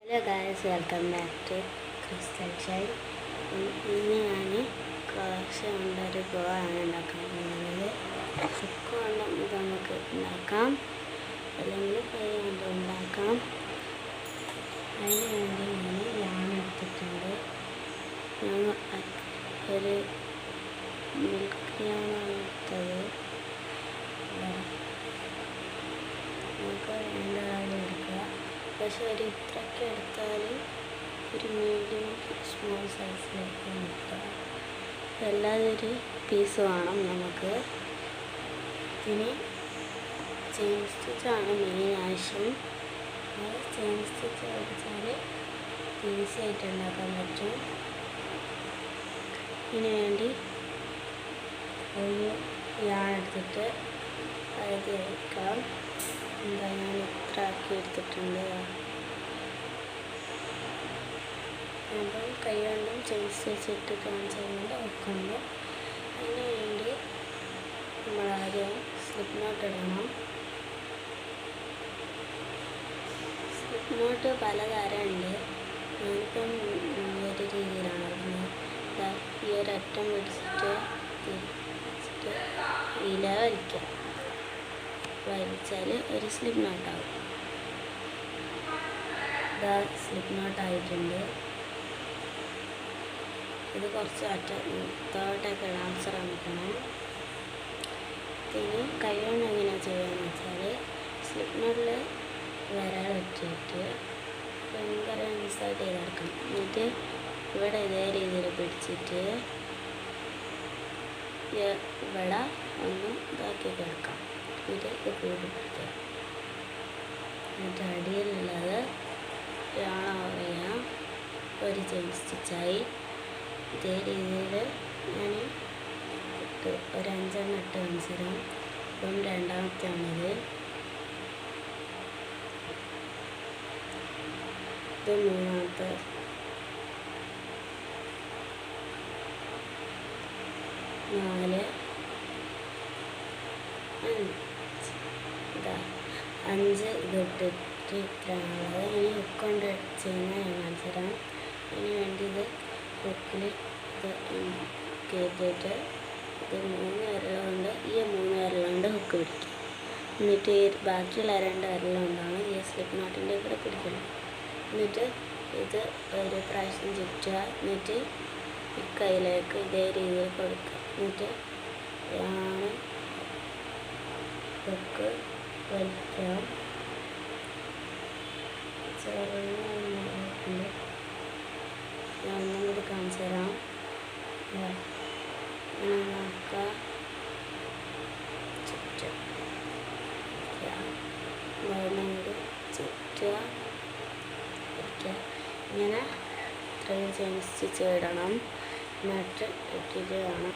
Hello guys, welcome back to Crystal Shine. ഇന്ന് ഞാൻ കുറച്ച് കൊണ്ടൊരു ഗോവാണ് ഉണ്ടാക്കാൻ പോകുന്നത്. ചുക്ക് കൊണ്ട് ഇത് നമുക്ക് ഉണ്ടാക്കാം, അല്ലെങ്കിൽ കൈ കൊണ്ട് ഉണ്ടാക്കാം. അതിന് വേണ്ടി ഞാൻ യാൺ എടുത്തിട്ടുണ്ട്. ഞാൻ ഒരു മിൽക്ക് യാണാണ് എടുത്തത്. നമുക്ക് വേണ്ട കാര്യം എടുക്കുക. പക്ഷെ ഒരു ഇത്രയൊക്കെ എടുത്താൽ ഒരു മീഡിയം സ്മോൾ സൈസിലേക്ക് കിട്ടുക. അല്ലാതെ ഒരു പീസ് വേണം നമുക്ക്. ഇനി ചെയിൻ സ്റ്റിച്ചാണ് മെയിൻ ആവശ്യം. ചെയിൻ സ്റ്റിച്ച് പഠിച്ചാൽ ഈസി ആയിട്ട് ഉണ്ടാക്കാൻ പറ്റും. ഇതിന് വേണ്ടി ഒരു യാൺ എടുത്തിട്ട് അത് വയ്ക്കാം. എന്താ, ഞാൻ ഇത്ര ആക്കി എടുത്തിട്ടുണ്ട്. അപ്പം കൈ കൊണ്ടും ചെയിൻ സ്റ്റിച്ച് ഇട്ട് കാണിച്ചുകൊണ്ട് വെക്കുമ്പോൾ അതിന് വേണ്ടി നമ്മളാദ്യം സ്ലിപ്പ് നോട്ട് ഇടണം. സ്ലിപ്പ് നോട്ട് പലതരമുണ്ട്. ഞാനിപ്പം ഒരു രീതിയിലാണ് ഇടുന്നത്. ഈ ഒരറ്റം പിടിച്ചിട്ട് ഇല വലിച്ചാൽ ഒരു സ്ലിപ്പ് നോട്ടാവും. ഇതാ സ്ലിപ്പ് നോട്ടായിട്ടുണ്ട്. ഇത് കുറച്ച് തോട്ടൊക്കെ ഇടാൻ ശ്രമിക്കണം. പിന്നെ കൈ കൊണ്ട് എങ്ങനെയാണ് ചെയ്യുകയെന്ന് വെച്ചാൽ സ്ലിപ്പ് നോട്ടിൽ വിരൽ വെച്ചിട്ട് ഭയങ്കര നൈസായിട്ട് ചെയ്തെടുക്കണം. എന്നിട്ട് ഇവിടെ ഇതേ രീതിയിൽ പിടിച്ചിട്ട് ഇവിടെ ഒന്ന് ഇതാക്കി കിടക്കാം. എന്നിട്ട് കൂടിപ്പിടിക്കുക. എന്നിട്ട് അടിയിലുള്ളത് പറയാം ഒരു ചെയിൻ സ്റ്റിച്ചായി. ഇതേ രീതിയിൽ ഞാൻ ഒരു 5 എണ്ണം ഇട്ട് കാണിച്ചുതരാം. ഇപ്പം രണ്ടാമത്തെയാണിത്. ഇത് മൂന്നാമത്തെ. 4 5 ഇതിട്ടിട്ട് ഇത്രയാണുള്ളത്. ഇനി ഹുക്ക് കൊണ്ട് ചെയ്യുന്ന ഞാൻ കാണിച്ചു തരാം. അതിന് വേണ്ടി ഇത് ഹുക്കിൽ ഇത് കയറ്റിയിട്ട് ഇത് 3 വിരലുകൊണ്ട് ഈ 3 വിരലുകൊണ്ട് ഹുക്ക് പിടിക്കും. എന്നിട്ട് ബാക്കിയുള്ള 2 വിരലുകൊണ്ടാണ് ഈ സ്ലിപ്പ് നോട്ടിൻ്റെ കൂടെ പിടിക്കണം. എന്നിട്ട് ഇത് ഒരു പ്രാവശ്യം ചുറ്റുക. എന്നിട്ട് ഈ കയ്യിലേക്ക് ഇതേ രീതിയിൽ കൊടുക്കുക. എന്നിട്ട് ഹുക്ക് വലിക്കാം. ഞാൻ ഒന്നും കൂടി കാണിച്ചു തരാം. നോക്കുക, ചുറ്റുക, ഒന്നും കൂടി ചുറ്റുക, ഇങ്ങനെ ഇത്രയും ചെയിൻ സ്റ്റിച്ച് ഇടണം. എന്നിട്ട് ഇട്ടിട്ട് വേണം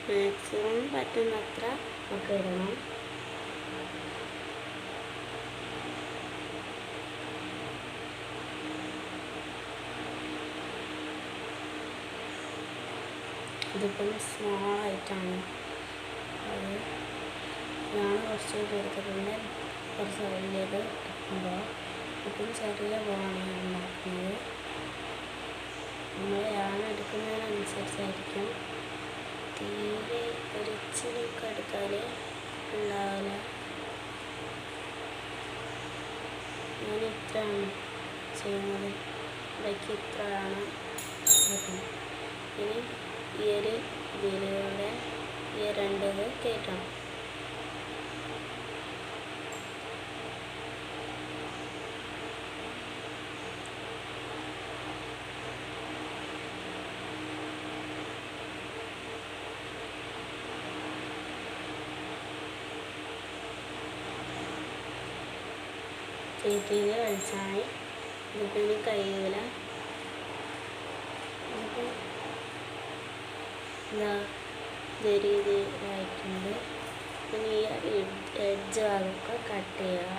മാക്സിമം പറ്റുന്നത്ര ഒക്കെ ഇടണം. ഇതിപ്പം സ്മോളായിട്ടാണ്. അത് ഞാൻ കുറച്ചുകൂടി എടുത്തിട്ടുണ്ട്. കുറച്ച് വലിയത് എടുക്കുമ്പോൾ ഇപ്പം ചെറിയ ബോണാണ് ഉണ്ടാക്കുന്നത്. നമ്മൾ യാൺ എടുക്കുന്നതിനനുസരിച്ചായിരിക്കും. തീരെ ഒരു ഇച്ചിരിയൊക്കെ എടുത്താൽ ഉണ്ടാവില്ല. ഞാൻ ഇത്രയാണ് ചെയ്യുന്നത്. ഇടയ്ക്ക് ഇത്രയാണ് എടുക്കുന്നത്. ഇനി ഈ ഒരു ഇതിലൂടെ ഈ 2 കയറ്റണം. വെയിറ്റിംഗ് വലിച്ചാൽ ഇതിപ്പോൾ ഇനി കഴിയൂല. ഇതിപ്പോൾ എന്താ ഇതേ രീതിയിലായിട്ടുണ്ട്. പിന്നെ ഈ എഡ്ജ് ഭാഗമൊക്കെ കട്ട് ചെയ്യുക.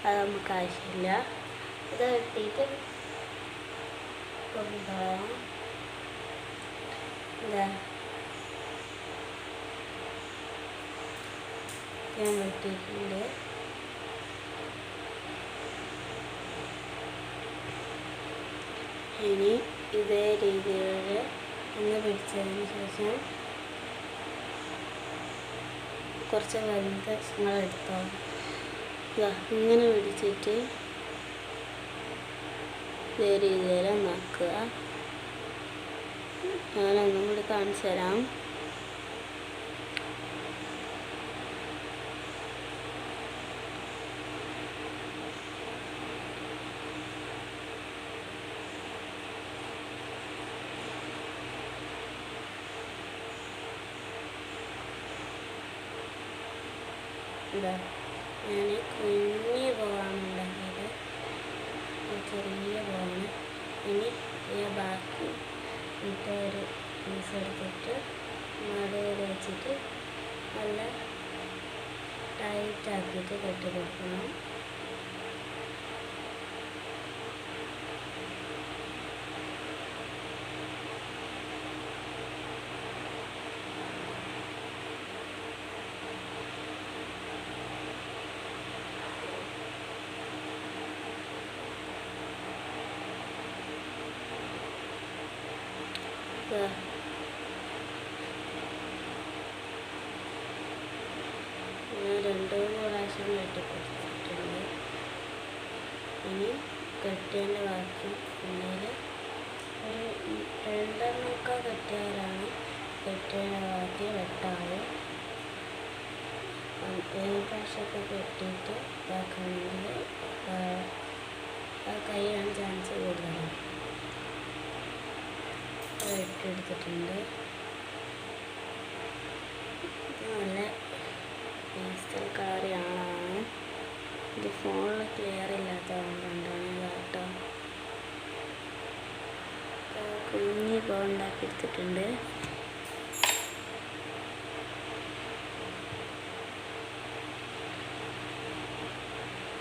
അത് നമുക്ക് ആവശ്യമില്ല. ഇത് വെട്ടിയിട്ട് കൊണ്ടുപോകാം. എന്താ ഞാൻ വെട്ടിയിട്ടുണ്ട്. ഇനി ഇതേ രീതിയിൽ ഒന്ന് പിടിച്ചതിന് ശേഷം കുറച്ച് വലുത് കഷ്ണങ്ങളെടുത്തോ. ഇങ്ങനെ പിടിച്ചിട്ട് ഇതേ രീതിയിൽ നോക്കുക. ഞാനൊന്നും കൂടി കാണിച്ചു തരാം. ഇതാ ഞാൻ കുഞ്ഞ് പോകാനുണ്ടാക്കിയത്, ചെറിയ പോകാണ്. ഇനി ബാക്കി ഒരു പീസ് എടുത്തിട്ട് നടുവിൽ വെച്ചിട്ട് നല്ല ടൈറ്റാക്കിയിട്ട് കെട്ടി കൊടുക്കണം. ഞാൻ 2-3 പ്രാവശ്യം വെട്ടിക്കൊടുത്തിട്ടുണ്ട്. ഇനി കെട്ടിയതിൻ്റെ ബാക്കി പിന്നീട് ഒരു 2 കെട്ടിയാലാണ് കെട്ടിയതിൻ്റെ ബാക്കി വെട്ടാറ്. ഏഴ് പ്രാവശ്യമൊക്കെ കെട്ടിയിട്ട് ഇതാക്കുകയാണെങ്കിൽ കൈയാൻ ചാൻസ് കൂടുതലാണ്. വെട്ടിയെടുത്തിട്ടുണ്ട്. നല്ല പേസ്റ്റൽ കളറാണ്. ഇത് ഫോണിൽ ക്ലിയർ ഇല്ലാത്തതുകൊണ്ടാണ് കേട്ടോ. കുഞ്ഞ് ബോണ്ടാക്കി എടുത്തിട്ടുണ്ട്.